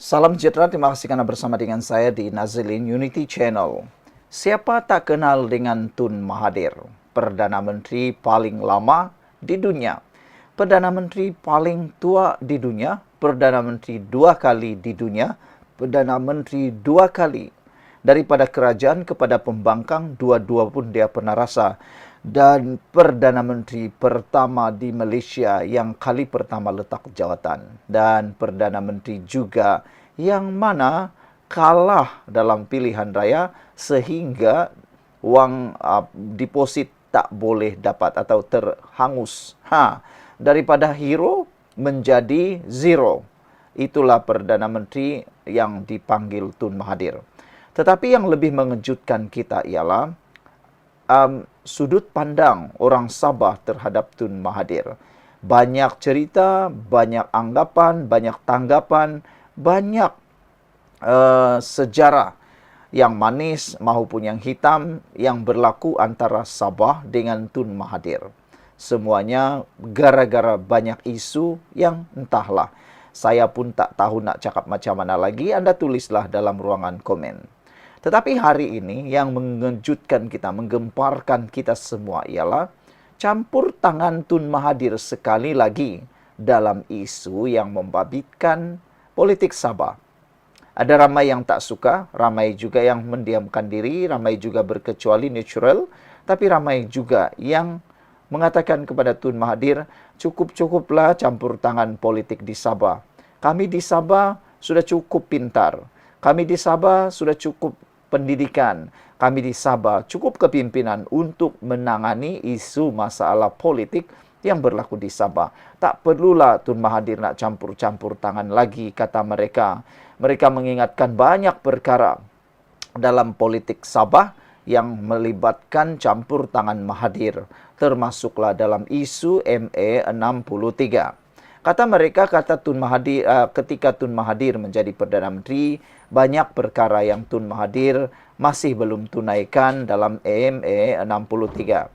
Salam sejahtera, terima kasih karena bersama dengan saya di Nazilin Unity Channel. Siapa tak kenal dengan Tun Mahathir, Perdana Menteri paling lama di dunia, Perdana Menteri paling tua di dunia, Perdana Menteri 2 kali di dunia, Perdana Menteri 2 kali daripada kerajaan kepada pembangkang, dua-dua pun dia pernah rasa. Dan Perdana Menteri pertama di Malaysia yang kali pertama letak jawatan. Dan Perdana Menteri juga yang mana kalah dalam pilihan raya sehingga wang deposit tak boleh dapat atau terhangus. Daripada hero menjadi zero. Itulah Perdana Menteri yang dipanggil Tun Mahathir. Tetapi yang lebih mengejutkan kita ialah sudut pandang orang Sabah terhadap Tun Mahathir. Banyak cerita, banyak anggapan, banyak tanggapan, banyak sejarah yang manis maupun yang hitam yang berlaku antara Sabah dengan Tun Mahathir. Semuanya gara-gara banyak isu yang entahlah. Saya pun tak tahu nak cakap macam mana lagi. Anda tulislah dalam ruangan komen. Tetapi hari ini yang mengejutkan kita, menggemparkan kita semua ialah campur tangan Tun Mahathir sekali lagi dalam isu yang membabitkan politik Sabah. Ada ramai yang tak suka, ramai juga yang mendiamkan diri, ramai juga berkecuali natural, tapi ramai juga yang mengatakan kepada Tun Mahathir, cukup-cukuplah campur tangan politik di Sabah. Kami di Sabah sudah cukup pintar. Kami di Sabah sudah cukup pendidikan. Kami di Sabah cukup kepimpinan untuk menangani isu masalah politik yang berlaku di Sabah. Tak perlulah Tun Mahathir nak campur-campur tangan lagi, kata mereka. Mereka mengingatkan banyak perkara dalam politik Sabah yang melibatkan campur tangan Mahathir, termasuklah dalam isu MA63. Kata mereka, ketika Tun Mahathir menjadi Perdana Menteri, banyak perkara yang Tun Mahathir masih belum tunaikan dalam MA63.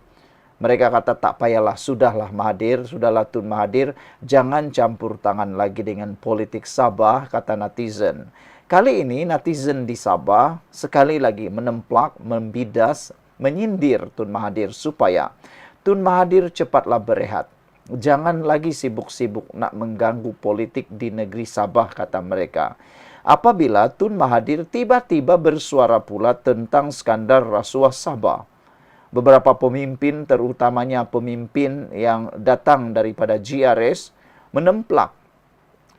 Mereka kata tak payahlah, sudahlah Tun Mahathir, jangan campur tangan lagi dengan politik Sabah, kata netizen. Kali ini netizen di Sabah sekali lagi menemplak, membidas, menyindir Tun Mahathir supaya Tun Mahathir cepatlah berehat. Jangan lagi sibuk-sibuk nak mengganggu politik di negeri Sabah, kata mereka. Apabila Tun Mahathir tiba-tiba bersuara pula tentang skandal rasuah Sabah. Beberapa pemimpin, terutamanya pemimpin yang datang daripada GRS, menemplak,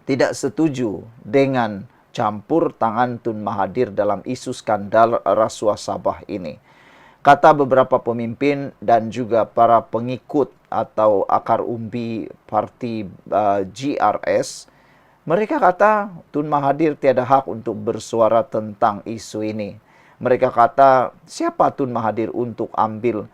tidak setuju dengan campur tangan Tun Mahathir dalam isu skandal rasuah Sabah ini. Kata beberapa pemimpin dan juga para pengikut atau akar umbi parti GRS, mereka kata Tun Mahathir tiada hak untuk bersuara tentang isu ini. Mereka kata, siapa Tun Mahathir untuk ambil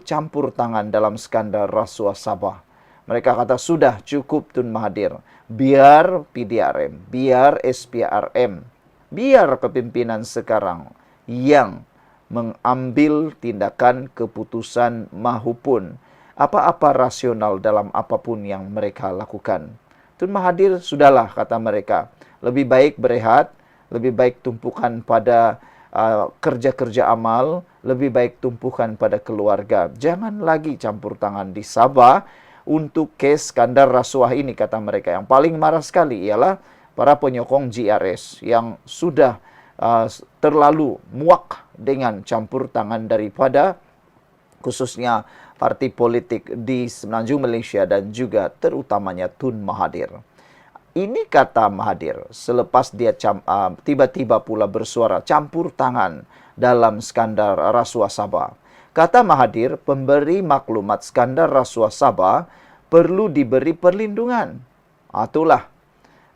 campur tangan dalam skandal rasuah Sabah. Mereka kata, sudah cukup Tun Mahathir. Biar PDRM, biar SPRM, biar kepimpinan sekarang yang mengambil tindakan keputusan mahupun apa-apa rasional dalam apapun yang mereka lakukan. Tun Mahathir sudahlah, kata mereka, lebih baik berehat, lebih baik tumpukan pada kerja-kerja amal, lebih baik tumpukan pada keluarga. Jangan lagi campur tangan di Sabah untuk kes skandal rasuah ini, kata mereka. Yang paling marah sekali ialah para penyokong GRS yang sudah terlalu muak dengan campur tangan daripada khususnya parti politik di Semenanjung Malaysia dan juga terutamanya Tun Mahathir. Ini kata Mahathir selepas dia tiba-tiba pula bersuara campur tangan dalam skandal rasuah Sabah. Kata Mahathir, pemberi maklumat skandal rasuah Sabah perlu diberi perlindungan. Itulah.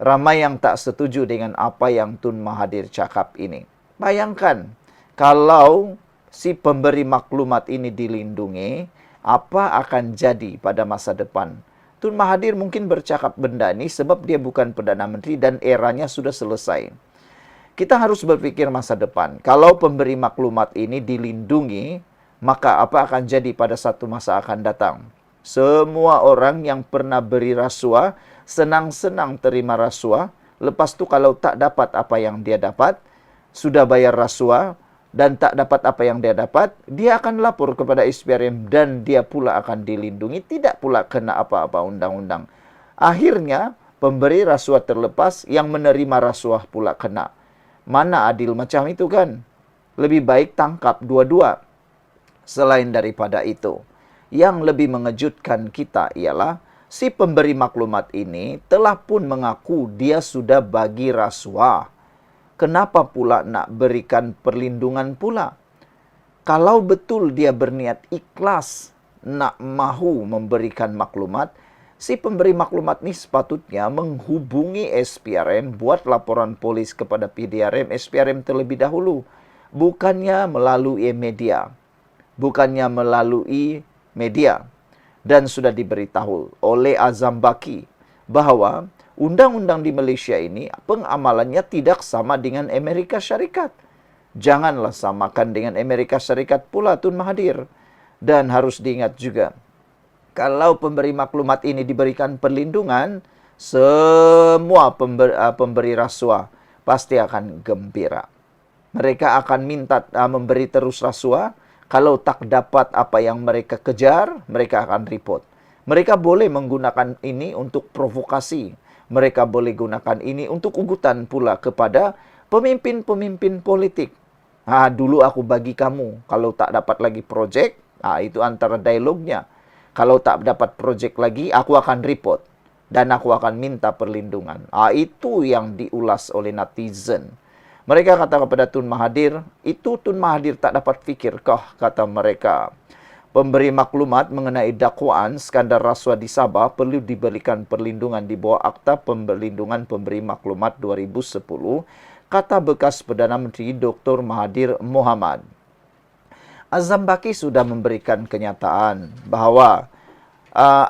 Ramai yang tak setuju dengan apa yang Tun Mahathir cakap ini. Bayangkan, kalau si pemberi maklumat ini dilindungi, apa akan jadi pada masa depan? Tun Mahathir mungkin bercakap benda ini sebab dia bukan Perdana Menteri dan eranya sudah selesai. Kita harus berpikir masa depan. Kalau pemberi maklumat ini dilindungi, maka apa akan jadi pada satu masa akan datang? Semua orang yang pernah beri rasuah, senang-senang terima rasuah, Lepas tu kalau tak dapat apa yang dia dapat, sudah bayar rasuah dan tak dapat apa yang dia dapat, dia akan lapor kepada SPRM dan dia pula akan dilindungi, tidak pula kena apa-apa undang-undang. Akhirnya, pemberi rasuah terlepas, yang menerima rasuah pula kena. Mana adil macam itu kan? Lebih baik tangkap dua-dua. Selain daripada itu, yang lebih mengejutkan kita ialah si pemberi maklumat ini telah pun mengaku dia sudah bagi rasuah. Kenapa pula nak berikan perlindungan pula? Kalau betul dia berniat ikhlas nak mahu memberikan maklumat, si pemberi maklumat ni sepatutnya menghubungi SPRM, buat laporan polis kepada PDRM, SPRM terlebih dahulu. Bukannya melalui media. Dan sudah diberitahu oleh Azam Baki bahawa undang-undang di Malaysia ini pengamalannya tidak sama dengan Amerika Syarikat. Janganlah samakan dengan Amerika Syarikat pula Tun Mahathir. Dan harus diingat juga, kalau pemberi maklumat ini diberikan perlindungan, semua pemberi rasuah pasti akan gembira. Mereka akan minta memberi terus rasuah. Kalau tak dapat apa yang mereka kejar, mereka akan report. Mereka boleh menggunakan ini untuk provokasi. Mereka boleh gunakan ini untuk ugutan pula kepada pemimpin-pemimpin politik. Dulu aku bagi kamu, kalau tak dapat lagi projek, itu antara dialognya. Kalau tak dapat projek lagi, aku akan report. Dan aku akan minta perlindungan. Itu yang diulas oleh netizen. Mereka kata kepada Tun Mahathir, itu Tun Mahathir tak dapat fikirkah, kata mereka. Pemberi maklumat mengenai dakwaan skandal rasuah di Sabah perlu diberikan perlindungan di bawah Akta Perlindungan Pemberi Maklumat 2010, kata bekas Perdana Menteri Dr. Mahathir Mohamad. Azam Baki sudah memberikan kenyataan bahawa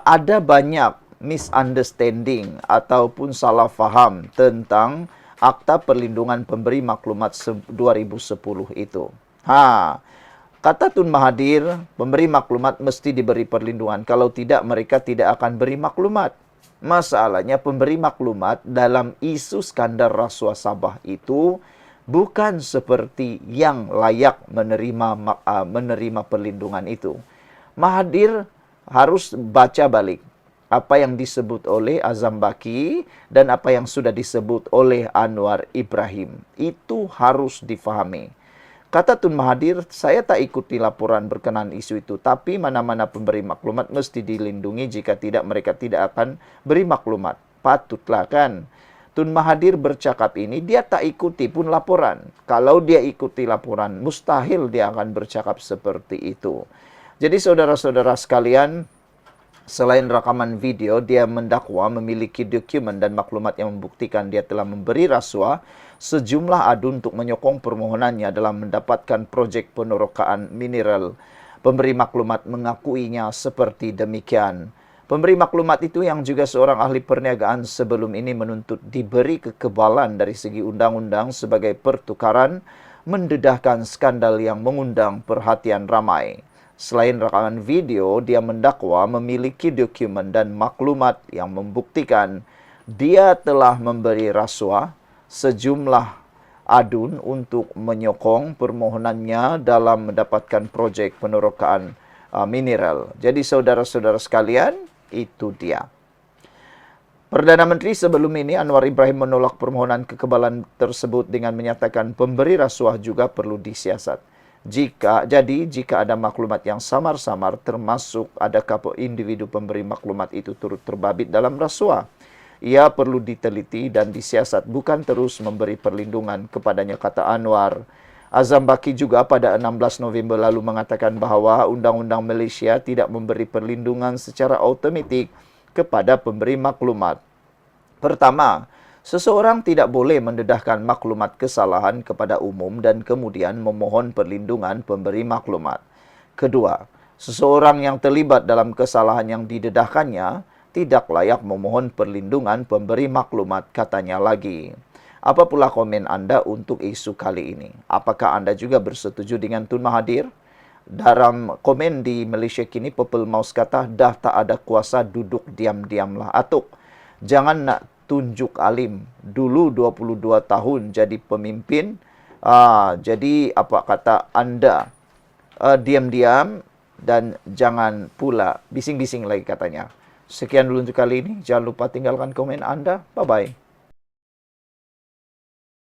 ada banyak misunderstanding ataupun salah faham tentang Akta Perlindungan Pemberi Maklumat 2010 itu. Kata Tun Mahathir, pemberi maklumat mesti diberi perlindungan. Kalau tidak, mereka tidak akan beri maklumat. Masalahnya, pemberi maklumat dalam isu skandal rasuah Sabah itu bukan seperti yang layak menerima perlindungan itu. Mahathir harus baca balik apa yang disebut oleh Azam Baki dan apa yang sudah disebut oleh Anwar Ibrahim. Itu harus difahami. Kata Tun Mahathir, saya tak ikuti laporan berkenaan isu itu, tapi mana-mana pemberi maklumat mesti dilindungi, jika tidak mereka tidak akan beri maklumat. Patutlah kan? Tun Mahathir bercakap ini, dia tak ikuti pun laporan. Kalau dia ikuti laporan, mustahil dia akan bercakap seperti itu. Jadi saudara-saudara sekalian, selain rakaman video, dia mendakwa memiliki dokumen dan maklumat yang membuktikan dia telah memberi rasuah sejumlah adu untuk menyokong permohonannya dalam mendapatkan projek penerokaan mineral. Pemberi maklumat mengakuinya seperti demikian. Pemberi maklumat itu yang juga seorang ahli perniagaan sebelum ini menuntut diberi kekebalan dari segi undang-undang sebagai pertukaran, mendedahkan skandal yang mengundang perhatian ramai. Selain rakaman video, dia mendakwa memiliki dokumen dan maklumat yang membuktikan dia telah memberi rasuah sejumlah adun untuk menyokong permohonannya dalam mendapatkan projek penerokaan mineral. Jadi saudara-saudara sekalian, itu dia. Perdana Menteri sebelum ini Anwar Ibrahim menolak permohonan kekebalan tersebut dengan menyatakan pemberi rasuah juga perlu disiasat. Jika ada maklumat yang samar-samar, termasuk adakah individu pemberi maklumat itu turut terbabit dalam rasuah, ia perlu diteliti dan disiasat, bukan terus memberi perlindungan kepadanya, kata Anwar. Azam Baki juga pada 16 November lalu mengatakan bahawa Undang-Undang Malaysia tidak memberi perlindungan secara automatik kepada pemberi maklumat. Pertama, seseorang tidak boleh mendedahkan maklumat kesalahan kepada umum dan kemudian memohon perlindungan pemberi maklumat. Kedua, seseorang yang terlibat dalam kesalahan yang didedahkannya tidak layak memohon perlindungan pemberi maklumat, katanya lagi. Apa pula komen anda untuk isu kali ini? Apakah anda juga bersetuju dengan Tun Mahathir? Dalam komen di Malaysia Kini, Purple Mouse kata, dah tak ada kuasa, duduk diam-diamlah Atuk. Jangan nak tunjuk alim. Dulu 22 tahun jadi pemimpin. Jadi apa kata Anda diam-diam dan jangan pula bising-bising lagi katanya. Sekian dulu untuk kali ini. Jangan lupa tinggalkan komen Anda. Bye-bye.